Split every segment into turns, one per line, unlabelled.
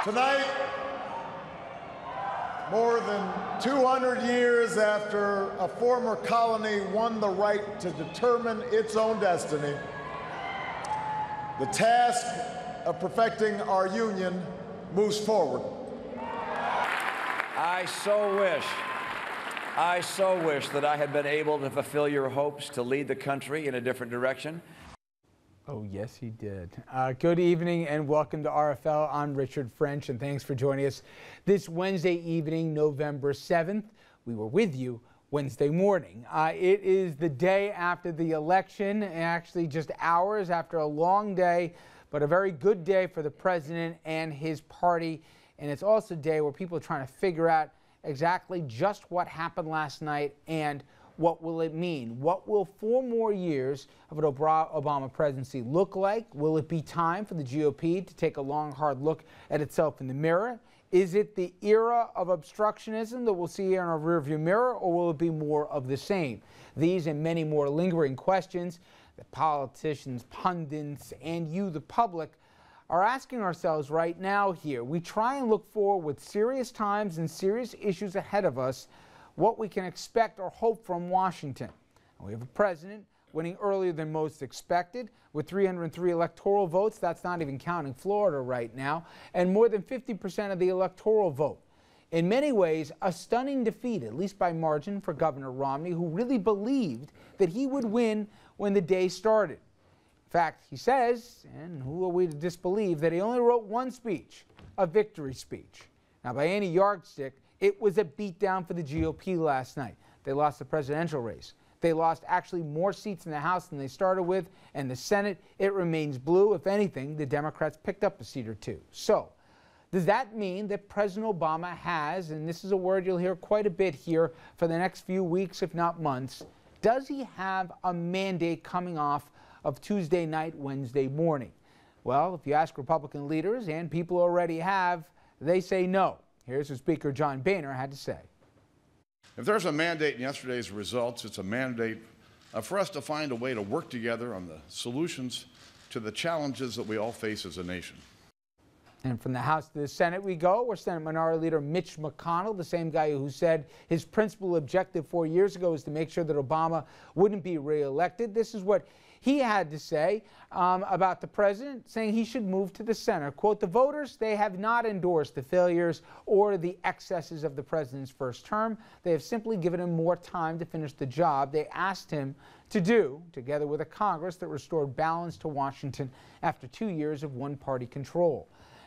Tonight, more than 200 years after a former colony won the right to determine its own destiny, the task of perfecting our union moves forward.
I so wish that I had been able to fulfill your hopes to lead the country in a different direction.
Oh, yes, he did. Good evening and welcome to RFL. I'm Richard French, and thanks for joining us this Wednesday evening, November 7th. We were with you Wednesday morning. It is the day after the election, actually just hours after a long day, but a very good day for the president and his party. And it's also a day where people are trying to figure out exactly just what happened last night and what will it mean? What will 4 more years of an Obama presidency look like? Will it be time for the GOP to take a long, hard look at itself in the mirror? Is it the era of obstructionism that we'll see in our rearview mirror, or will it be more of the same? These and many more lingering questions that politicians, pundits, and you, the public, are asking ourselves right now here. We try and look forward with serious times and serious issues ahead of us, what we can expect or hope from Washington. And we have a president winning earlier than most expected with 303 electoral votes. That's not even counting Florida right now, and more than 50% of the electoral vote. In many ways, a stunning defeat, at least by margin, for Governor Romney, who really believed that he would win when the day started. In fact, he says, and who are we to disbelieve, that he only wrote one speech, a victory speech. Now, by any yardstick, it was a beatdown for the GOP last night. They lost the presidential race. They lost actually more seats in the House than they started with, and the Senate, it remains blue. If anything, the Democrats picked up a seat or two. So, does that mean that President Obama has, and this is a word you'll hear quite a bit here for the next few weeks, if not months, does he have a mandate coming off of Tuesday night, Wednesday morning? Well, if you ask Republican leaders, and people already have, they say no. Here's what Speaker John Boehner had to say.
If there's a mandate in yesterday's results, it's a mandate for us to find a way to work together on the solutions to the challenges that we all face as a nation.
And from the House to the Senate we go, where Senate Minority Leader Mitch McConnell, the same guy who said his principal objective 4 years ago was to make sure that Obama wouldn't be reelected. This is what he had to say about the president, saying he should move to the center. Quote, the voters, they have not endorsed the failures or the excesses of the president's first term. They have simply given him more time to finish the job they asked him to do, together with a Congress that restored balance to Washington after 2 years of one-party control.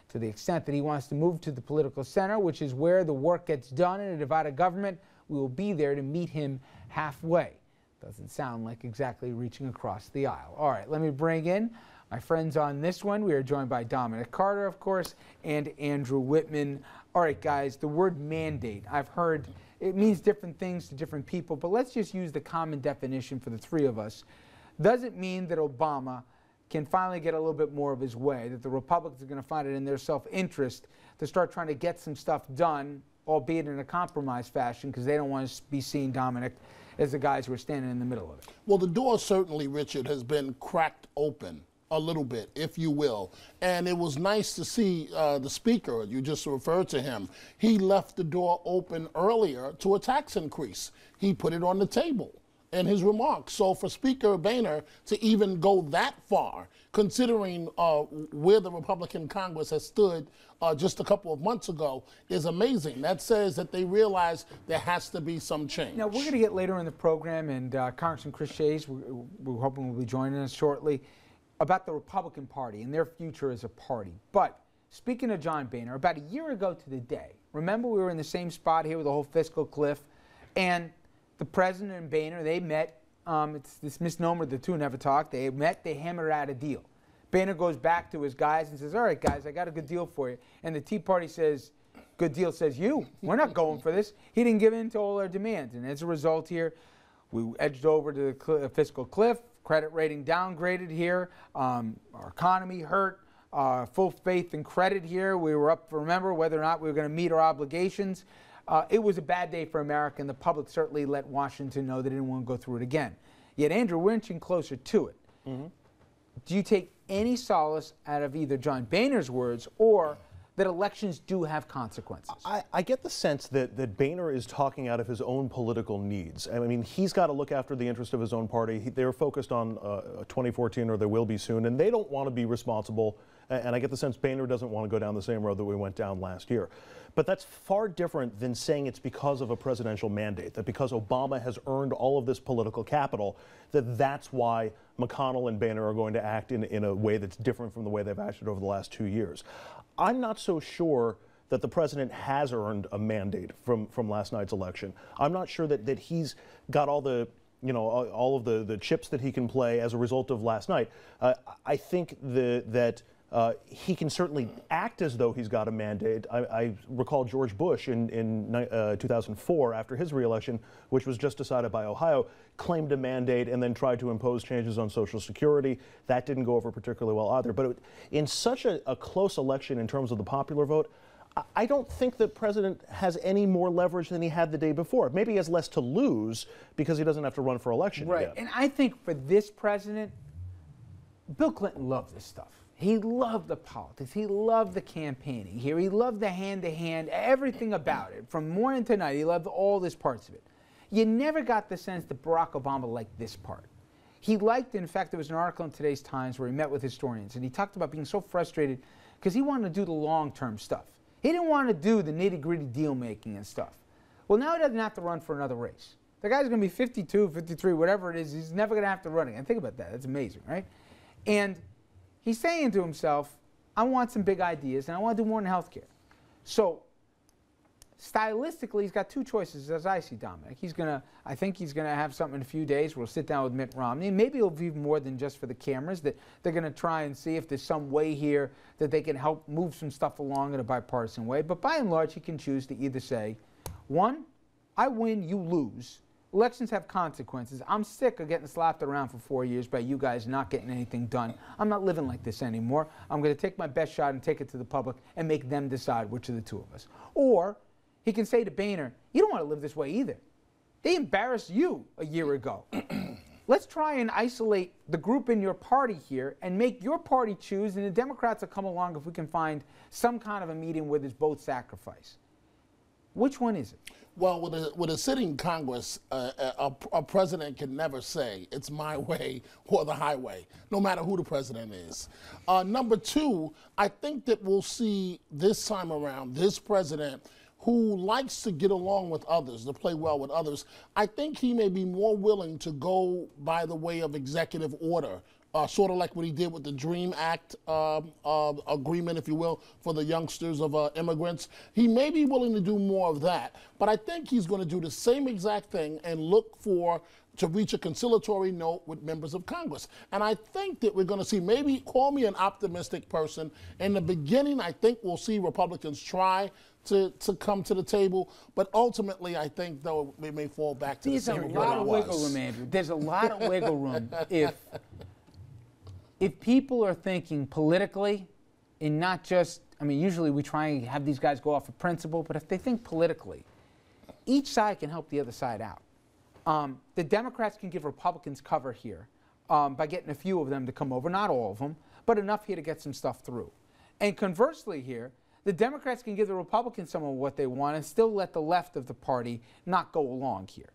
To the extent that he wants to move to the political center, which is where the work gets done in a divided government, we will be there to meet him halfway. Doesn't sound like exactly reaching across the aisle. All right, let me bring in my friends on this one. We are joined by Dominic Carter, of course, and Andrew Whitman. All right, guys, the word mandate, I've heard it means different things to different people, but let's just use the common definition for the three of us. Does it mean that Obama can finally get a little bit more of his way, that the Republicans are going to find it in their self-interest to start trying to get some stuff done, albeit in a compromise fashion, because they don't want to be seen, Dominic, as the guys who are standing in the middle of it?
Well, the door certainly, Richard, has been cracked open a little bit, if you will. And it was nice to see the speaker, you just referred to him. He left the door open earlier to a tax increase. He put it on the table in his remarks. So for Speaker Boehner to even go that far, considering where the Republican Congress has stood just a couple of months ago, is amazing. That says that they realize there has to be some change.
Now, we're going to get later in the program, and Congressman Chris Shays, we're hoping will be joining us shortly, about the Republican Party and their future as a party. But speaking of John Boehner, about a year ago to the day, remember we were in the same spot here with the whole fiscal cliff, and the president and Boehner, they met. It's this misnomer, the two never talked. They met, they hammered out a deal. Boehner goes back to his guys and says, all right, guys, I got a good deal for you. And the Tea Party says, good deal says you. We're not going for this. He didn't give in to all our demands. And as a result here, we edged over to the fiscal cliff, credit rating downgraded here, our economy hurt, full faith and credit here. We were up for, remember, whether or not we were going to meet our obligations. It was a bad day for America, and the public certainly let Washington know they didn't want to go through it again. Yet, Andrew, we're inching closer to it. Mm-hmm. Do you take any solace out of either John Boehner's words or that elections do have consequences.
I get the sense that Boehner is talking out of his own political needs. I mean, he's got to look after the interest of his own party. They're focused on 2014, or they will be soon, and they don't want to be responsible. And I get the sense Boehner doesn't want to go down the same road that we went down last year. But that's far different than saying it's because of a presidential mandate, that because Obama has earned all of this political capital, that's why McConnell and Boehner are going to act in a way that's different from the way they've acted over the last 2 years. I'm not so sure that the president has earned a mandate from last night's election. I'm not sure that he's got all the, all of the chips that he can play as a result of last night. I think that he can certainly act as though he's got a mandate. I recall George Bush in 2004, after his reelection, which was just decided by Ohio, claimed a mandate and then tried to impose changes on Social Security. That didn't go over particularly well either. But in such a close election in terms of the popular vote, I don't think the president has any more leverage than he had the day before. Maybe he has less to lose because he doesn't have to run for election
Right,
yet.
and I think for this president, Bill Clinton loved this stuff. He loved the politics. He loved the campaigning here. He loved the hand-to-hand, everything about it. From morning to night, he loved all these parts of it. You never got the sense that Barack Obama liked this part. He liked, in fact, there was an article in today's Times where he met with historians, and he talked about being so frustrated because he wanted to do the long-term stuff. He didn't want to do the nitty-gritty deal-making and stuff. Well, now he doesn't have to run for another race. The guy's going to be 52, 53, whatever it is. He's never going to have to run again. Think about that. That's amazing, right? And he's saying to himself, I want some big ideas, and I want to do more in healthcare. So, stylistically, he's got two choices, as I see Dominic. I think he's going to have something in a few days. We'll sit down with Mitt Romney. Maybe it'll be more than just for the cameras, that they're going to try and see if there's some way here that they can help move some stuff along in a bipartisan way. But by and large, he can choose to either say, one, I win, you lose. Elections have consequences. I'm sick of getting slapped around for 4 years by you guys not getting anything done. I'm not living like this anymore. I'm going to take my best shot and take it to the public and make them decide which of the two of us. Or he can say to Boehner, you don't want to live this way either. They embarrassed you a year ago. Let's try and isolate the group in your party here and make your party choose, and the Democrats will come along if we can find some kind of a meeting where there's both sacrifice. Which one is it?
Well, with a sitting Congress, a president can never say, it's my way or the highway, no matter who the president is. Number two, I think that we'll see this time around, this president who likes to get along with others, to play well with others, I think he may be more willing to go by the way of executive order, sort of like what he did with the DREAM Act agreement, if you will, for the youngsters of immigrants. He may be willing to do more of that, but I think he's going to do the same exact thing and look to reach a conciliatory note with members of Congress. And I think that we're going to see, maybe call me an optimistic person, in the beginning I think we'll see Republicans try to come to the table, but ultimately I think, though, they may fall back to the same way it was.
There's a lot of wiggle room, Andrew. There's a lot of wiggle room if people are thinking politically and not just, I mean, usually we try and have these guys go off of principle, but if they think politically, each side can help the other side out. The Democrats can give Republicans cover here by getting a few of them to come over, not all of them, but enough here to get some stuff through. And conversely here, the Democrats can give the Republicans some of what they want and still let the left of the party not go along here.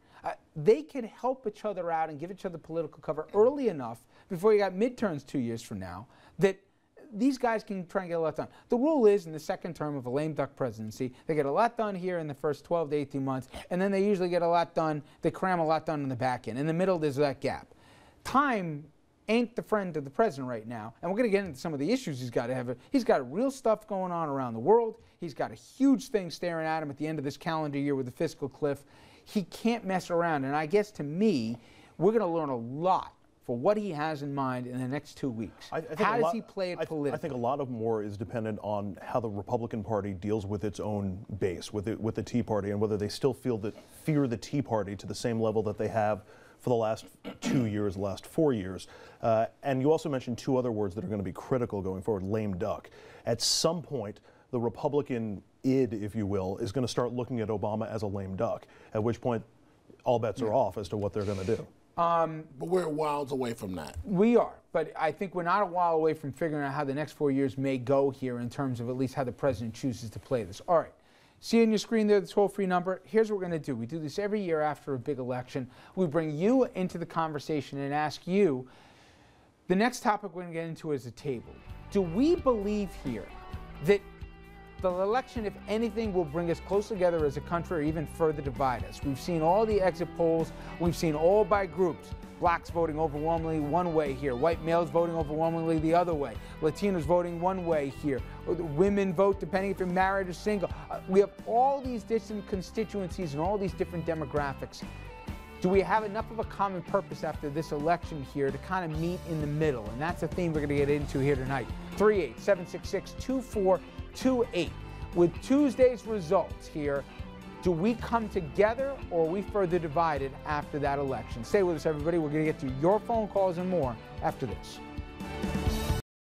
They can help each other out and give each other political cover early enough before you got midterms 2 years from now that these guys can try and get a lot done. The rule is, in the second term of a lame duck presidency, they get a lot done here in the first 12 to 18 months, and then they usually get a lot done, they cram a lot done in the back end. In the middle, there's that gap. Time ain't the friend of the president right now, and we're going to get into some of the issues he's got to have. He's got real stuff going on around the world. He's got a huge thing staring at him at the end of this calendar year with the fiscal cliff. He can't mess around, and I guess to me, we're going to learn a lot for what he has in mind in the next 2 weeks. How does he play it politically?
I think a lot of more is dependent on how the Republican Party deals with its own base, with the Tea Party, and whether they still fear the Tea Party to the same level that they have for the last 2 years, the last 4 years. And you also mentioned two other words that are going to be critical going forward, lame duck. At some point, the Republican id, if you will, is going to start looking at Obama as a lame duck, at which point all bets are off as to what they're going to do.
But we're miles away from that.
We are, but I think we're not a while away from figuring out how the next 4 years may go here in terms of at least how the president chooses to play this. All right. See on your screen there the toll-free number. Here's what we're going to do. We do this every year after a big election. We bring you into the conversation and ask you, the next topic we're going to get into is a table. Do we believe here that the election, if anything, will bring us closer together as a country or even further divide us? We've seen all the exit polls. We've seen all by groups. Blacks voting overwhelmingly one way here. White males voting overwhelmingly the other way. Latinos voting one way here. Women vote depending if you're married or single. We have all these different constituencies and all these different demographics. Do we have enough of a common purpose after this election here to kind of meet in the middle? And that's the theme we're going to get into here tonight. 387662428. With Tuesday's results here, do we come together or are we further divided after that election? Stay with us, everybody. We're going to get to your phone calls and more after this.